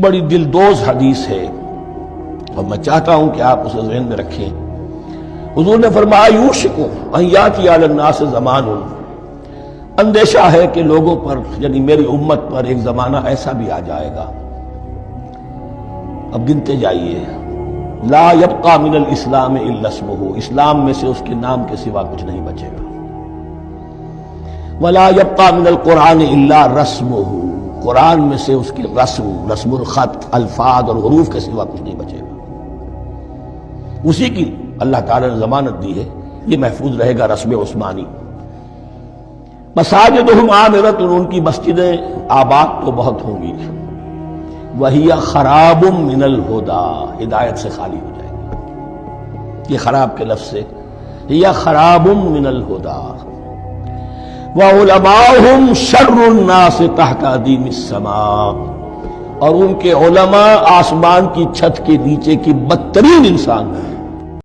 بڑی دلدوز حدیث ہے اور میں چاہتا ہوں کہ آپ اسے ذہن میں رکھیں۔ حضور نے فرمایا یوشک ان یاتی علی الناس زمان، اندیشہ ہے کہ لوگوں پر یعنی میری امت پر ایک زمانہ ایسا بھی آ جائے گا، اب گنتے جائیے، لا یبقى من الاسلام الا اسمہ، اسلام میں سے اس کے نام کے سوا کچھ نہیں بچے گا، ولا یبقى من القرآن الا رسمہ، قرآن میں سے اس کی رسم الخط، الفاظ اور حروف کے سوا کچھ نہیں بچے گا، اسی کی اللہ تعالیٰ نے ضمانت دی ہے، یہ محفوظ رہے گا رسم عثمانی۔ مساجدہم عامرۃ، ان کی مسجدیں آباد تو بہت ہوں گی، وہی خراب من الہدی، ہدایت سے خالی ہو جائے گی، یہ خراب کے لفظ سے ہی خراب من الہدی، وعلماؤہم شر الناس تحت ادیم السماء، اور ان کے علماء آسمان کی چھت کے نیچے کی بدترین انسان ہیں۔